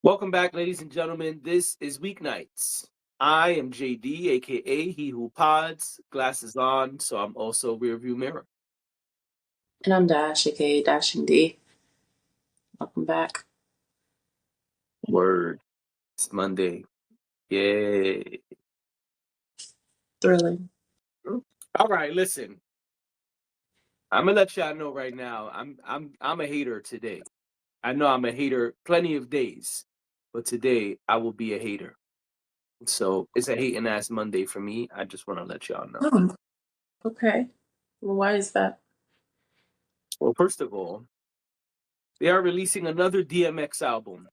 Welcome back, ladies and gentlemen. This is Weeknights. I am JD, aka He Who Pods. Glasses on, so I'm also rearview mirror. And I'm Dash, aka Dashing D. Welcome back. Word. It's Monday. Yay. Thrilling. All right, listen. I'm gonna let y'all know right now. I'm a hater today. I know I'm a hater plenty of days, but today I will be a hater. So it's a hating ass Monday for me. I just want to let y'all know. Oh, okay. Well, why is that? Well, first of all, they are releasing another DMX album.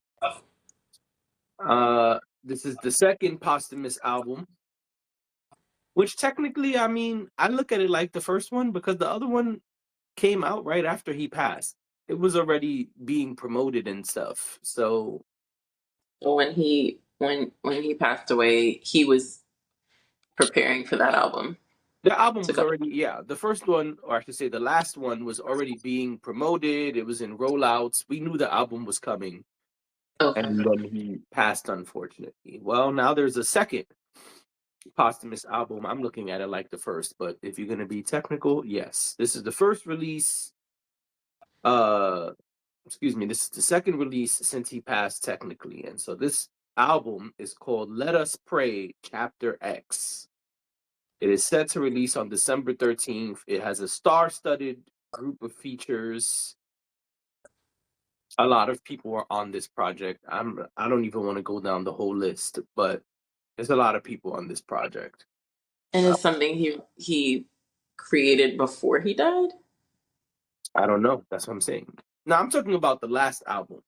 This is the second posthumous album, which technically, I mean, I look at it like the first one because the other one came out right after he passed. It was already being promoted and stuff. So When he passed away, he was preparing for that album the album to was go. already, yeah, the first one, or I should say the last one, was already being promoted. It was in rollouts. We knew the album was coming. Okay. And then he passed, unfortunately. Well, now there's a second posthumous album. I'm looking at it like the first, but if you're gonna be technical, yes, this is the first release. Uh, excuse me, this is the second release since he passed technically, and so this album is called "Let Us Pray" Chapter X. It is set to release on December 13th. It has a star-studded group of features. A lot of people are on this project. I don't even want to go down the whole list, but there's a lot of people on this project. And it's something he created before he died? I don't know. That's what I'm saying. Now I'm talking about the last album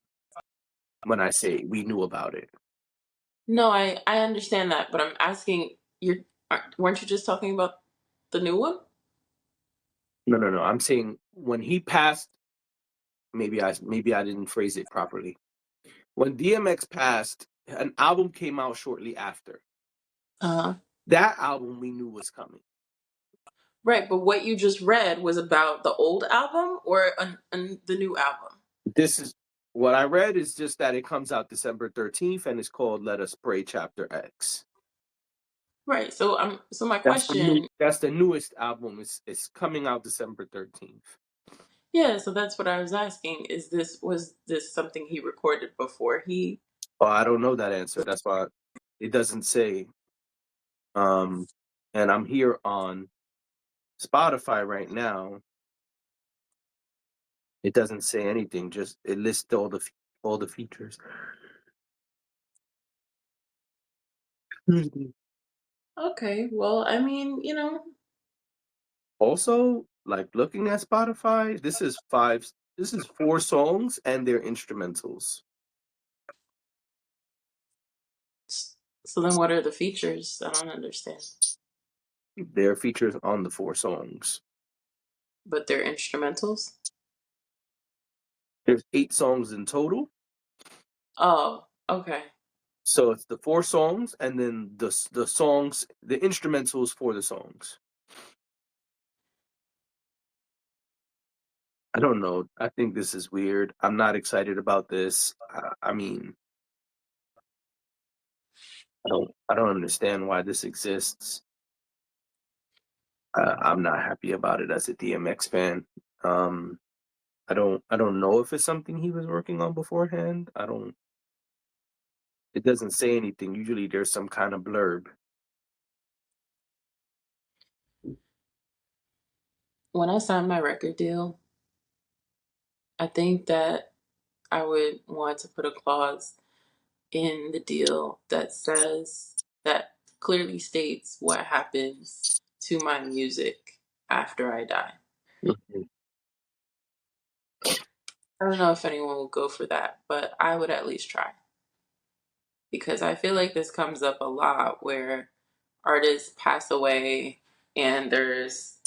when I say we knew about it. No, I understand that, but I'm asking weren't you just talking about the new one? No. I'm saying when he passed, maybe I didn't phrase it properly. When DMX passed, an album came out shortly after. Uh-huh. That album we knew was coming. Right, but what you just read was about the old album or the new album? This is what I read is just that it comes out December 13th and it's called Let Us Pray Chapter X. Right. So my question. That's the newest album. It's coming out December 13th. Yeah, so that's what I was asking. Was this something he recorded before he? Oh, I don't know that answer. That's why it doesn't say. And I'm here on Spotify right now. It doesn't say anything. Just it lists all the features. Okay, well, I mean, Also, like looking at Spotify, this is 4 songs and their instrumentals. so then what are the features? I don't understand. Their features on the 4 songs. But they're instrumentals? There's 8 songs in total. Oh, okay. So it's the 4 songs and then the songs, the instrumentals for the songs. I don't know. I think this is weird. I'm not excited about this. I mean, I don't understand why this exists. I'm not happy about it as a DMX fan. Um, I don't know if it's something he was working on beforehand. I don't. It doesn't say anything. Usually, there's some kind of blurb. When I signed my record deal, I think that I would want to put a clause in the deal that clearly states what happens to my music after I die. Mhm. I don't know if anyone will go for that, but I would at least try. Because I feel like this comes up a lot where artists pass away and there's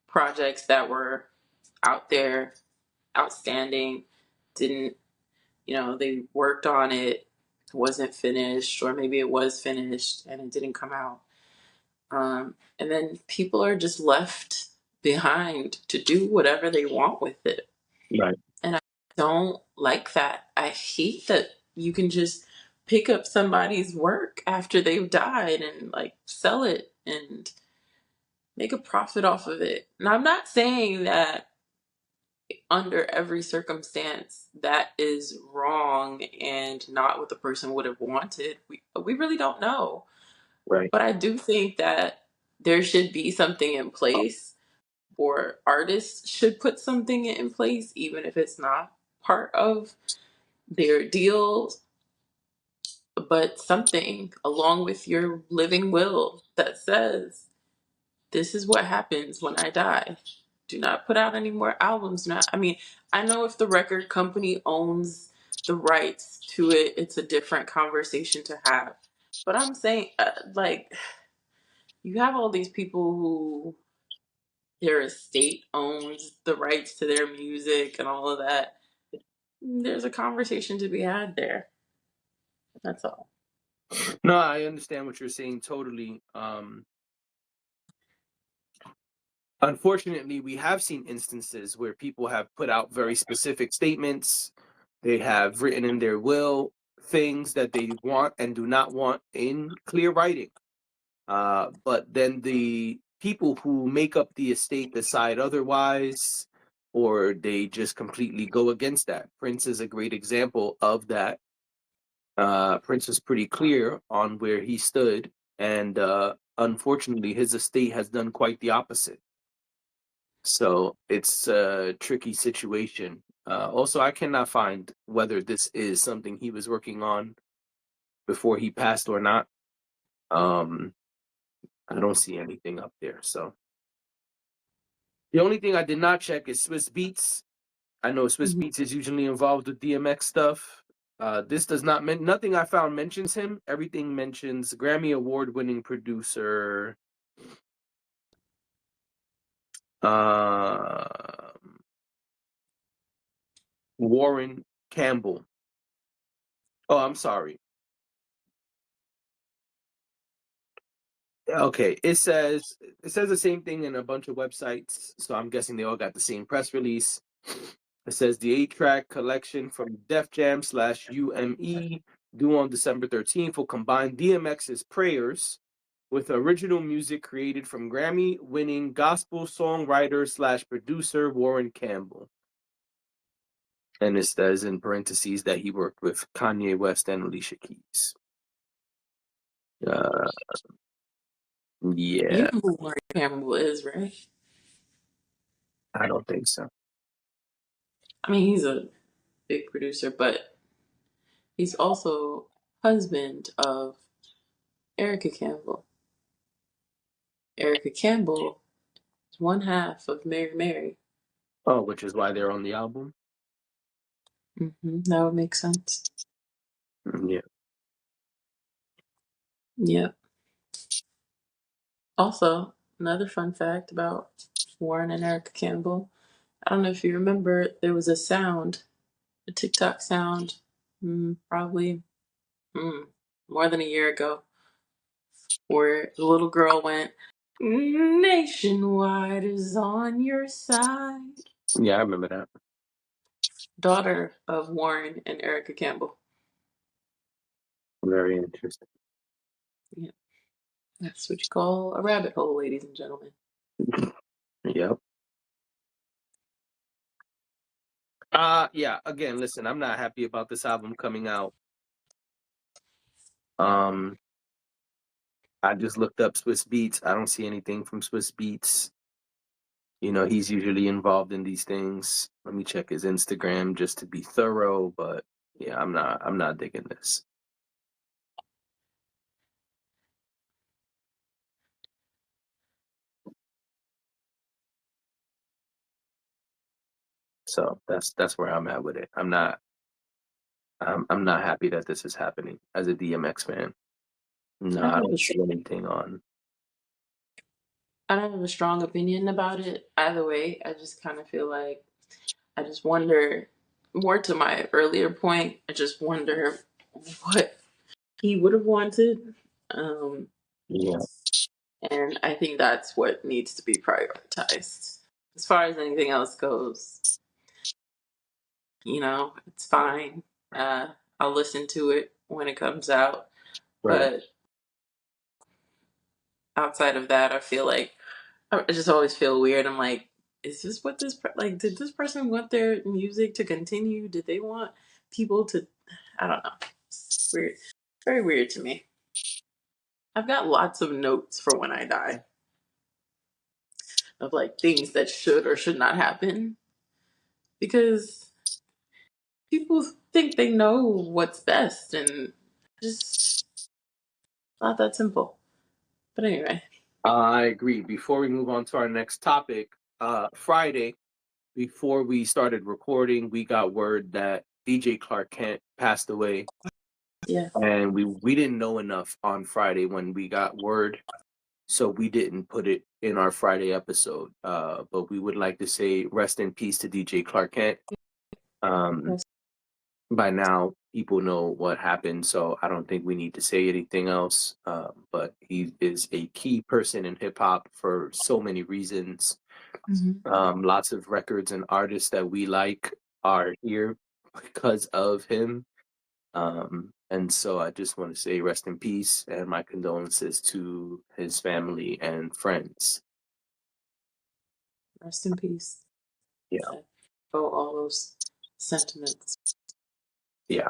projects that were out there, outstanding, didn't, they worked on it, wasn't finished, or maybe it was finished and it didn't come out. And then people are just left behind to do whatever they want with it. Right. And I don't like that. I hate that you can just pick up somebody's work after they've died and like sell it and make a profit off of it. And I'm not saying that under every circumstance that is wrong and not what the person would have wanted. We really don't know. Right. But I do think that there should be something in place, or artists should put something in place, even if it's not part of their deals, but something along with your living will that says, this is what happens when I die. Do not put out any more albums. Not, I mean, I know if the record company owns the rights to it, it's a different conversation to have. But I'm saying, like, you have all these people who their estate owns the rights to their music and all of that. There's a conversation to be had there. That's all. No, I understand what you're saying totally. Unfortunately, we have seen instances where people have put out very specific statements. They have written in their will things that they want and do not want in clear writing. But then the people who make up the estate decide otherwise, or they just completely go against that. Prince is a great example of that. Prince was pretty clear on where he stood, and unfortunately, his estate has done quite the opposite. So it's a tricky situation. Also, I cannot find whether this is something he was working on before he passed or not. Um, I don't see anything up there. So the only thing I did not check is Swiss Beats. I know Swiss Mhm. Beats is usually involved with DMX stuff. This does not nothing I found mentions him. Everything mentions Grammy award-winning producer uh, Warren Campbell. Oh, I'm sorry. Okay, it says the same thing in a bunch of websites, so I'm guessing they all got the same press release. It says the 8-track collection from Def Jam / UME, due on December 13th, will combine DMX's Prayers with original music created from Grammy-winning gospel songwriter / producer Warren Campbell. And it says in parentheses that he worked with Kanye West and Alicia Keys. Uh, You yeah, know who Mark Campbell is, right? I don't think so. I mean, he's a big producer, but he's also husband of Erica Campbell. Erica Campbell is one half of Mary Mary. Oh, which is why they're on the album. That would make sense. Yeah. Yeah. Also, another fun fact about Warren and Erica Campbell. I don't know if you remember, there was a sound, a TikTok sound, probably more than a year ago, where the little girl went, Nationwide is on your side. Yeah, I remember that. Daughter of Warren and Erica Campbell. Very interesting. Yeah, that's what you call a rabbit hole, ladies and gentlemen. Yep. Yeah, again, listen, I'm not happy about this album coming out. Um I just looked up Swiss Beats. I don't see anything from Swiss Beats. You know, he's usually involved in these things. Let me check his Instagram just to be thorough, but yeah, I'm not digging this. So that's where I'm at with it. I'm not happy that this is happening as a DMX fan. No, I I have a don't see anything on. I don't have a strong opinion about it either way. I just kind of feel like I just wonder, more to my earlier point, I just wonder what he would have wanted. Um, Yeah. and I think that's what needs to be prioritized. As far as anything else goes, it's fine. I'll listen to it when it comes out. Right. But outside of that, I feel like I just always feel weird. I'm like, is this what like? Did this person want their music to continue? Did they want people to? I don't know. It's weird. Very weird to me. I've got lots of notes for when I die of like things that should or should not happen because people think they know what's best and just not that simple. But anyway, I agree. Before we move on to our next topic, Friday, before we started recording, we got word that DJ Clark Kent passed away. yeah. And we didn't know enough on Friday when we got word, so we didn't put it in our Friday episode. But we would like to say rest in peace to DJ Clark Kent. Yes. By now, people know what happened, so I don't think we need to say anything else. But he is a key person in hip hop for so many reasons. Lots of records and artists that we like are here because of him. And so I just want to say rest in peace and my condolences to his family and friends. Rest in peace. Yeah. Oh, all those sentiments. Yeah.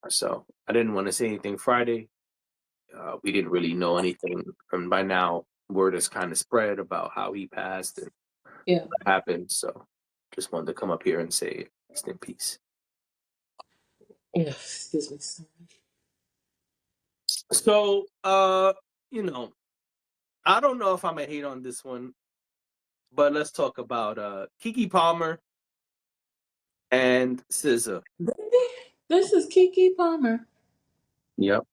So I didn't want to say anything Friday. We didn't really know anything. And by now, word has kind of spread about how he passed and Yeah. what happened. So just wanted to come up here and say rest in peace. Yeah. Excuse me. So, you know, I don't know if I'm gonna hate on this one, but let's talk about Keke Palmer and SZA. Baby, this is Keke Palmer. Yep.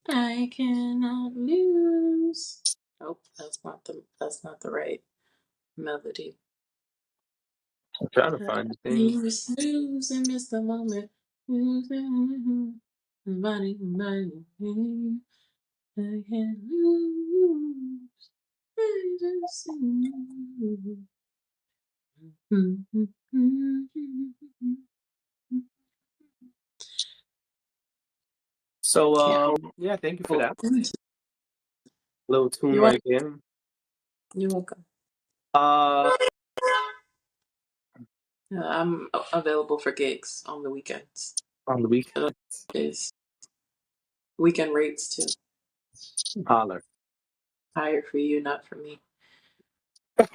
I cannot lose. Nope, that's not the right melody. I'm trying to find the thing. Lose and miss the moment. Money, money, I can't lose. I just So can't yeah, thank you for hold. that little tune You want? right there. You're welcome. Uh I'm available for gigs on the weekends. on the week Is weekend rates too holler higher for you, not for me. is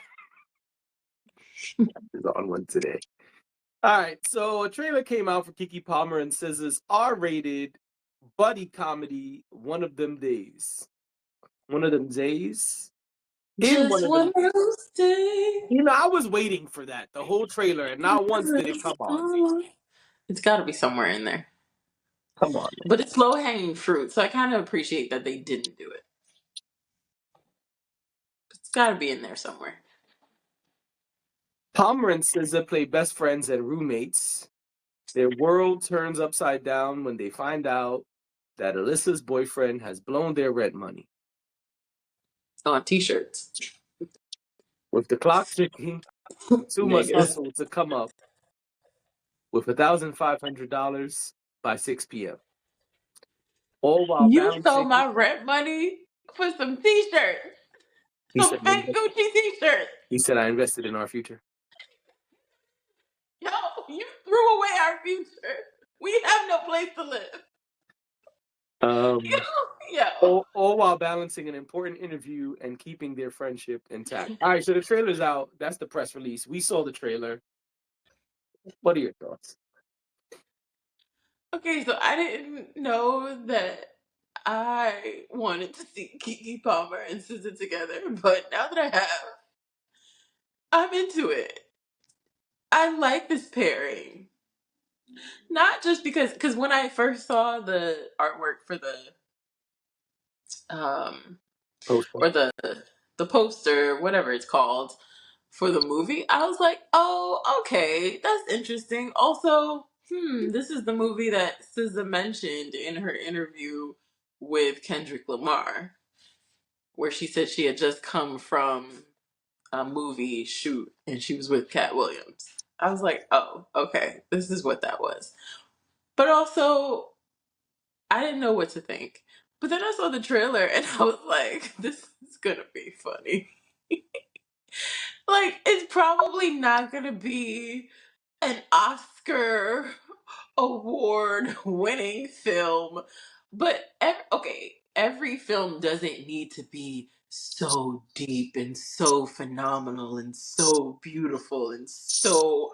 on one today. All right, so a trailer came out for Keke Palmer and SZA's R-rated buddy comedy, One of Them Days. One of them days? In one Just of one them. of those days. You know, I was waiting for that, the whole trailer, and not once did it come on. It's got to be somewhere in there. Come on. But it's low hanging fruit, so I kind of appreciate that they didn't do it. It's got to be in there somewhere. Palmer and SZA play best friends and roommates. Their world turns upside down when they find out that Alyssa's boyfriend has blown their rent money. On t-shirts. With the clock ticking, the two must Niggas. hustle to come up with $1,500 by 6 p.m. All while You stole balancing. my rent money for some t-shirts. He Some said, fake Gucci t-shirts. he said, I invested in our future. Yo, you threw away our future. We have no place to live. Um, Yo. all while balancing an important interview and keeping their friendship intact. All right, so the trailer's out. That's the press release. We saw the trailer. What are your thoughts? Okay, so I didn't know that I wanted to see Keke Palmer and SZA together, but now that I have, I'm into it. I like this pairing. Not just because when I first saw the artwork for the um Poster. or the poster, whatever it's called, for the movie, I was like, oh, okay, that's interesting. Also, this is the movie that SZA mentioned in her interview with Kendrick Lamar, where she said she had just come from a movie shoot and she was with Cat Williams. I was like, oh, okay, this is what that was. But also, I didn't know what to think. But then I saw the trailer and I was like, this is gonna be funny. Like, it's probably not gonna be an Oscar award winning film, but okay, every film doesn't need to be so deep and so phenomenal and so beautiful and so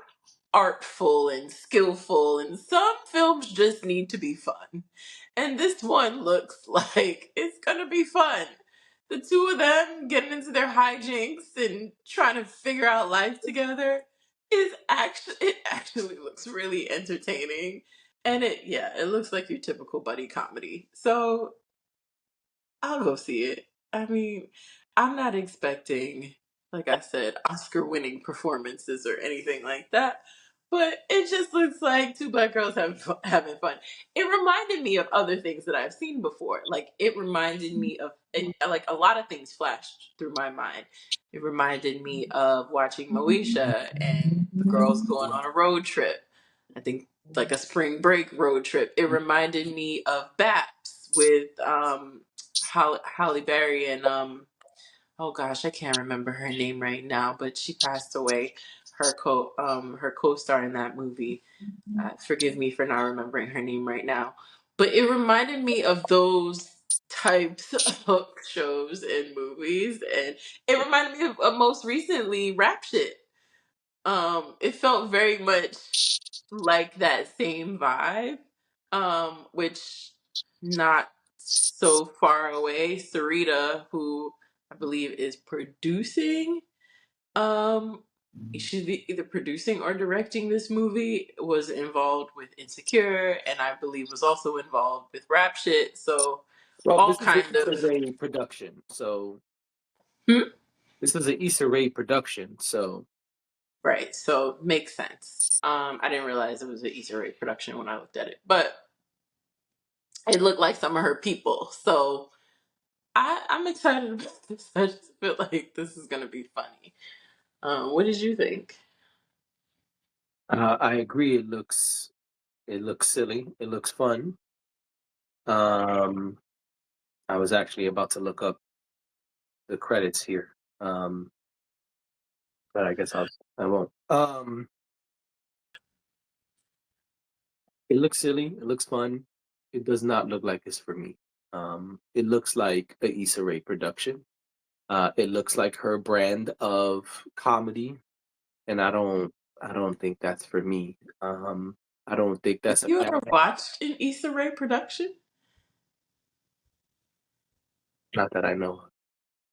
artful and skillful, and some films just need to be fun. And this one looks like it's gonna be fun. The two of them getting into their hijinks and trying to figure out life together it actually looks really entertaining. And it looks like your typical buddy comedy. So I'll go see it. I mean, I'm not expecting, like I said, Oscar winning performances or anything like that. But it just looks like two black girls having fun. It reminded me of other things that I've seen before. Like, it reminded me of, like, a lot of things flashed through my mind. It reminded me of watching Moesha and the girls going on a road trip. I think, like, a spring break road trip. It reminded me of Baps with Halle Berry and oh gosh, I can't remember her name right now, but she passed away. Her co-star in that movie. Forgive me for not remembering her name right now, but it reminded me of those types of shows and movies, and it reminded me of most recently Rap Shit. It felt very much like that same vibe, which not so far away. Sarita, who I believe is producing, um, she's either producing or directing this movie, was involved with Insecure, and I believe was also involved with Rap Shit. So Well, all this is an kind Issa of. Rae production, so Hmm? this is an Issa Rae production, so Right, so makes sense. I didn't realize it was an Issa Rae production when I looked at it, but it looked like some of her people. So I'm excited about this. I just feel like this is gonna be funny. What did you think? I agree. It looks silly. It looks fun. Um, I was actually about to look up the credits here, but I guess I won't. It looks silly. It looks fun. It does not look like it's for me. It looks like a Issa Rae production. It looks like her brand of comedy, and I don't think that's for me. I don't think Have that's a you bad. ever watched an Issa Rae production? Not that I know,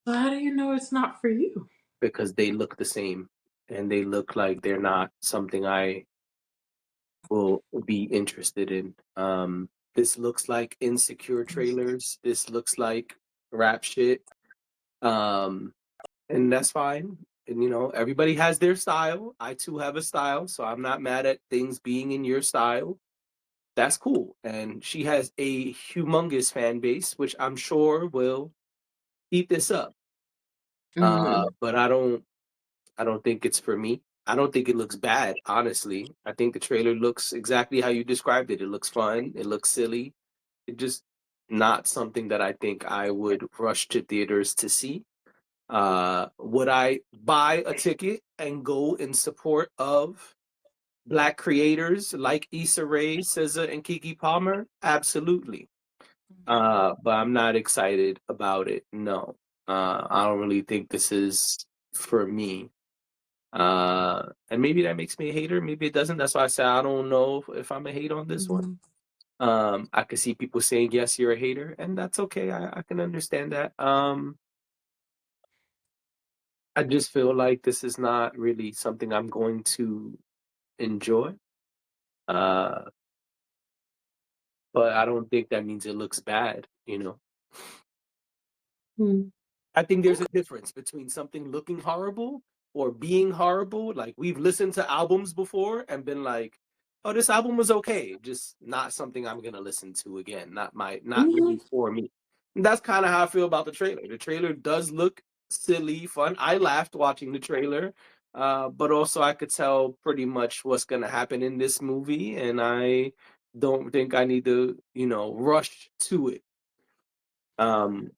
So how do you know it's not for you? because they look the same, and they look like they're not something I will be interested in. This looks like Insecure trailers. This looks like rap shit. Um, and that's fine. And everybody has their style. I too have a style, so I'm not mad at things being in your style. That's cool. And she has a humongous fan base, which I'm sure will eat this up. Hmm. But I don't think it's for me. I don't think it looks bad, honestly. I think the trailer looks exactly how you described it. It looks fun. It looks silly. It just not something that I think I would rush to theaters to see. Would I buy a ticket and go in support of Black creators like Issa Rae, SZA, and Keke Palmer? Absolutely. But I'm not excited about it. No. I don't really think this is for me. And maybe that makes me a hater. Maybe it doesn't. That's why I say I don't know if I'm a hate on this one. I could see people saying, yes, you're a hater, and that's okay. I can understand that. I just feel like this is not really something I'm going to enjoy. Uh, but I don't think that means it looks bad. Hmm. I think there's a difference between something looking horrible or being horrible. Like, we've listened to albums before and been like, "Oh, this album was okay, just not something I'm gonna listen to again. Not Hmm. really for me." And that's kind of how I feel about the trailer. The trailer does look silly, fun. I laughed watching the trailer, but also I could tell pretty much what's gonna happen in this movie, and I don't think I need to, rush to it. Um,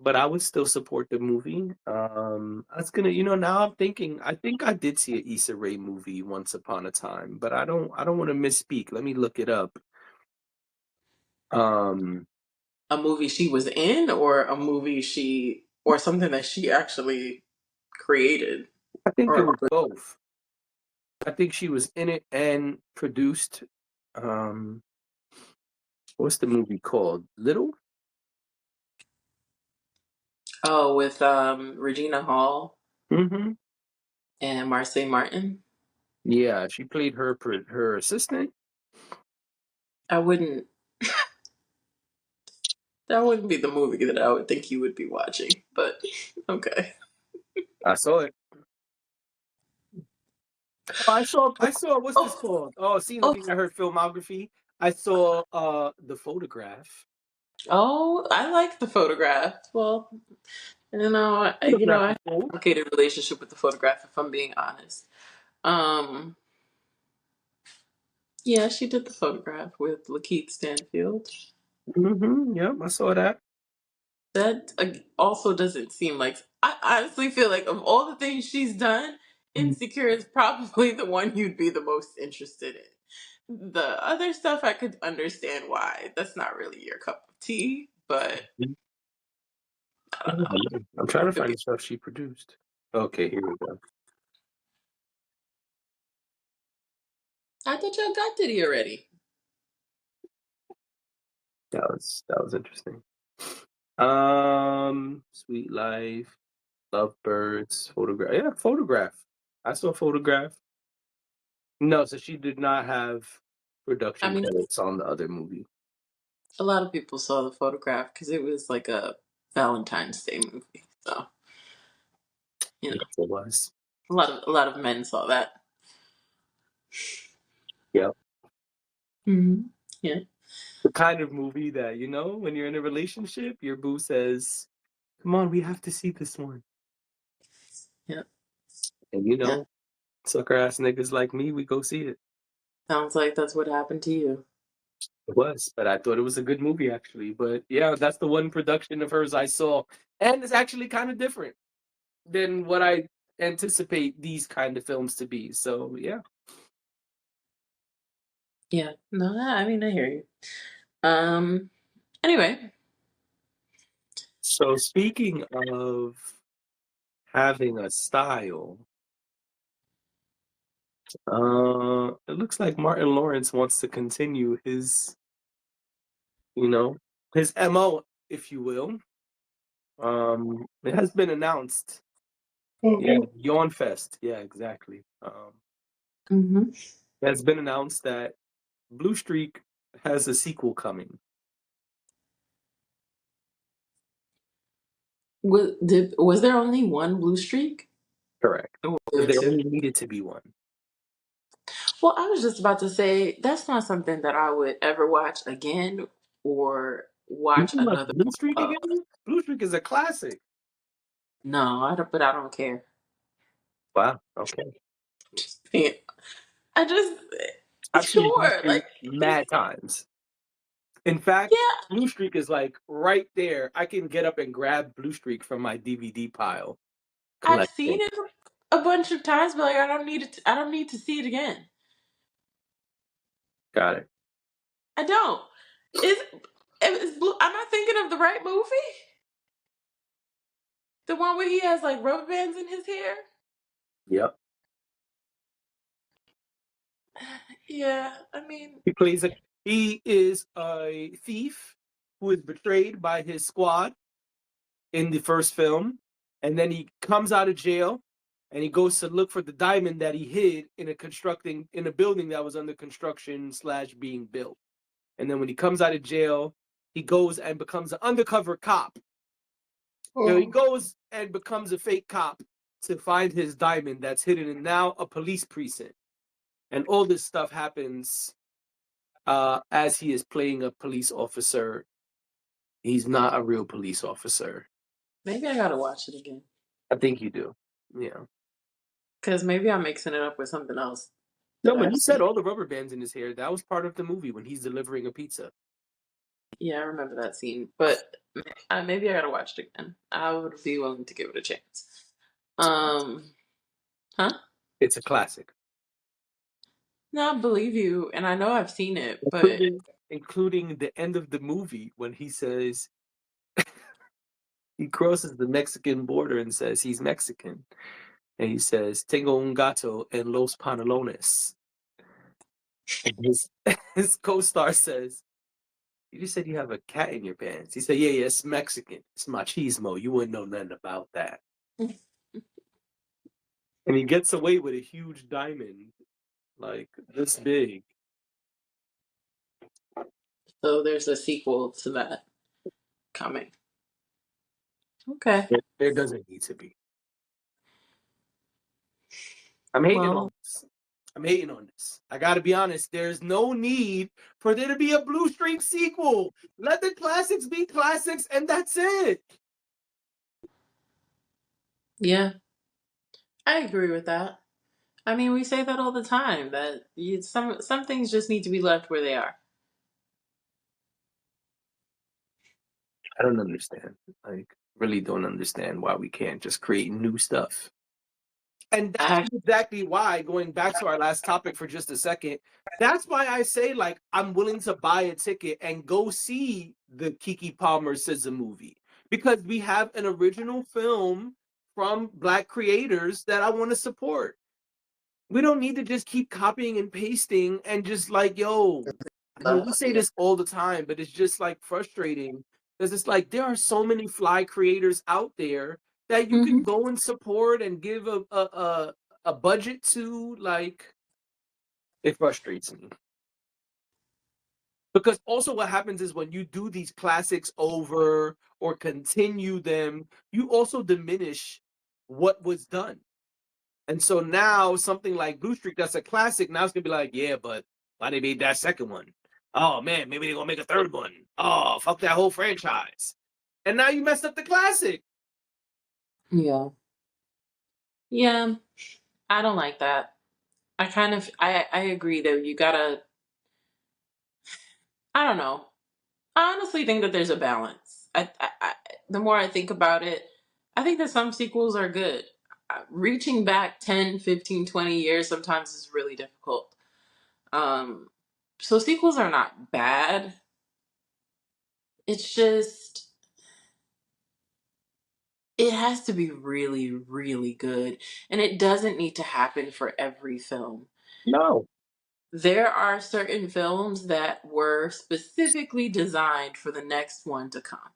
but I would still support the movie. I was gonna, now I'm thinking. I think I did see an Issa Rae movie once upon a time, but I don't want to misspeak. Let me look it up. Um, A movie she was in, or a movie or something that she actually created, I think it or was both. I think she was in it and produced. Um, what's the movie called? Little? oh, with Regina Hall Mm-hmm. and Marseille Martin. Yeah, she played her assistant. I wouldn't. That wouldn't be the movie that I would think you would be watching, but okay. I saw it. Oh, I saw what's this Oh, called? Oh, see, oh, looking at her filmography, I saw The Photograph. oh! I like The Photograph. Well, Photograph I have is a cool. complicated relationship with The Photograph, if I'm being honest. Um, yeah, she did The Photograph with Lakeith Stanfield. Mm-hmm. Yep, I saw that. That also doesn't seem like. I honestly feel like of all the things she's done, Mhm. Insecure is probably the one you'd be the most interested in. The other stuff I could understand why. That's not really your cup of tea, but I don't know. I'm trying to Could find be. the stuff she produced. Okay, here we go. I thought y'all got Diddy already. That was interesting. Sweet Life, Lovebirds, Photograph. Yeah, Photograph. I saw Photograph. No, so she did not have I production mean, credits on the other movie. a lot of people saw The Photograph because it was like a Valentine's Day movie. So you know, Yes, it was. a lot of men saw that. Yep. Hmm. Yeah, The kind of movie that, when you're in a relationship, your boo says, "Come on, we have to see this one." yeah, And yeah. sucker ass niggas like me, we go see it. Sounds like that's what happened to you. It was, but I thought it was a good movie actually. But yeah, that's the one production of hers I saw. And it's actually kind of different than what I anticipate these kind of films to be. So yeah. Yeah, no, I mean, I hear you. Um, anyway, So speaking of having a style, it looks like Martin Lawrence wants to continue you know, his MO, if you will. It has been announced. Yeah, hmm Yawn Fest. Yeah, exactly. hmm It has been announced that Blue Streak has a sequel coming. was there only one blue streak? Correct. Or were there There two? only needed to be one. Well, I was just about to say that's not something that I would ever watch again or You watch talking about another Blue one Streak of. again? Blue Streak is a classic. No, I don't. But I don't care. Wow. Okay. Yeah. I just I've seen Blue sure like Streak mad times. In fact, yeah. Blue Streak is like right there. I can get up and grab Blue Streak from my DVD pile I've seen collection. it a bunch of times, but like I don't need it. I don't need to see it again. Got it. I don't. Is is blue? Am I thinking of the right movie? The one where he has like rubber bands in his hair? Yep. Yeah, I mean, He is a thief who is betrayed by his squad in the first film, and then he comes out of jail and he goes to look for the diamond that he hid in a building that was under construction slash being built. And then when he comes out of jail, he goes and becomes an undercover cop. He oh, goes and becomes a fake cop to find his diamond that's hidden in now a police precinct. And all this stuff happens as he is playing a police officer. He's not a real police officer. maybe I gotta watch it again. I think you do. Yeah. Because maybe I'm mixing it up with something else. No, that when I've you said seen. all the rubber bands in his hair, that was part of the movie when he's delivering a pizza. Yeah, I remember that scene, but maybe I gotta watch it again. I would be willing to give it a chance. Um, huh? It's a classic. No, I believe you, and I know I've seen it, but Including the end of the movie when he says he crosses the Mexican border and says he's Mexican. And he says, Tengo un gato en los pantalones. And his co-star says, you just said you have a cat in your pants. He said, yeah, it's Mexican. It's machismo. You wouldn't know nothing about that. And he gets away with a huge diamond, like this big. so there's a sequel to that coming. Okay. There doesn't need to be. I'm hating on Well, this. I'm hating on this. I gotta be honest. There's no need for there to be a Blue Streak sequel. Let the classics be classics, and that's it. yeah, I agree with that. I mean, we say that all the time that some things just need to be left where they are. I don't understand. Like, really don't understand why we can't just create new stuff. And that's I exactly why, going back to our last topic for just a second, that's why I say, like, I'm willing to buy a ticket and go see the Keke Palmer SZA movie. Because we have an original film from Black creators that I want to support. We don't need to just keep copying and pasting and just like, yo, I mean, we say yeah. this all the time, but it's just like frustrating because it's like there are so many fly creators out there that you Hmm. can go and support and give a budget to. Like, it frustrates me because also what happens is when you do these classics over or continue them, you also diminish what was done. And so now something like Blue Streak that's a classic, now it's gonna be like, yeah, but why they made that second one? Oh man, maybe they're gonna make a third one. Oh, fuck that whole franchise. And now you messed up the classic. Yeah. Yeah. I don't like that. I agree though. You gotta. I don't know. I honestly think that there's a balance. The more I think about it, I think that some sequels are good. Reaching back 10, 15, 20 years sometimes is really difficult. Um, so sequels are not bad. It's just it has to be really, really good, and it doesn't need to happen for every film. No. There are certain films that were specifically designed for the next one to come.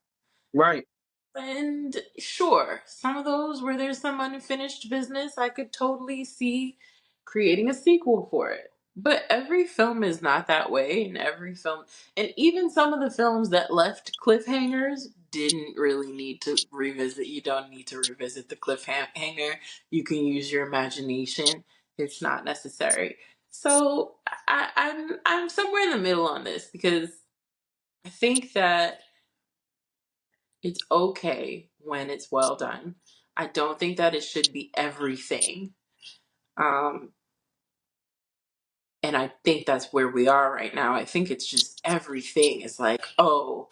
Right. And sure, some of those where there's some unfinished business, I could totally see creating a sequel for it. But every film is not that way, and every film, and even some of the films that left cliffhangers didn't really need to revisit. You don't need to revisit the cliffhanger. You can use your imagination. It's not necessary. So I'm somewhere in the middle on this because I think that it's okay when it's well done. I don't think that it should be everything. Um, and I think that's where we are right now. I think it's just everything is like, oh,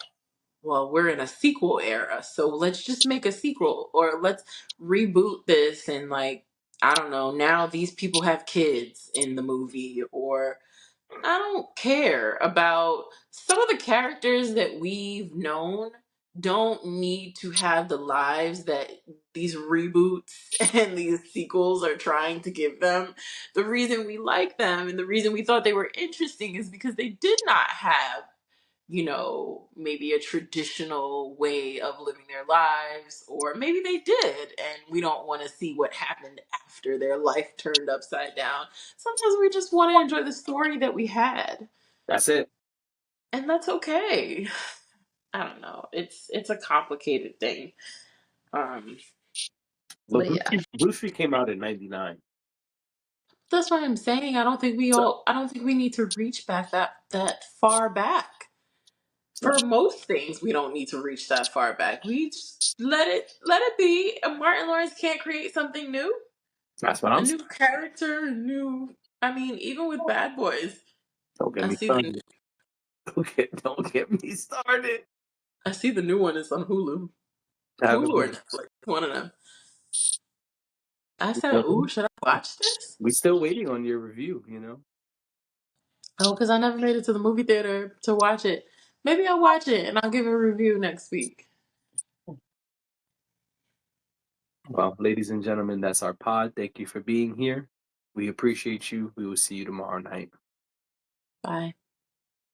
well, we're in a sequel era, so let's just make a sequel or let's reboot this and like, I don't know, now these people have kids in the movie or I don't care about some of the characters that we've known don't need to have the lives that these reboots and these sequels are trying to give them. The reason we like them and the reason we thought they were interesting is because they did not have, maybe a traditional way of living their lives, or maybe they did, and we don't want to see what happened after their life turned upside down. Sometimes we just want to enjoy the story that we had, That's it. and that's okay. I don't know. It's a complicated thing. Um, But but yeah, Blue Streak came out in '99. that's what I'm saying. So I don't think we need to reach back that far back. no, For most things, we don't need to reach that far back. We just let it be. And Martin Lawrence can't create something new, that's what a I'm saying. new character, a new. I mean, even with Bad Boys, Don't get I me see the started. Don't get me started. I see the new one is on Hulu. I haven't Hulu or been. Netflix, one of them. I said, "Ooh, should I watch this?" We still waiting on your review. Oh, because I never made it to the movie theater to watch it. Maybe I'll watch it and I'll give a review next week. Well, ladies and gentlemen, that's our pod. Thank you for being here. We appreciate you. We will see you tomorrow night. Bye.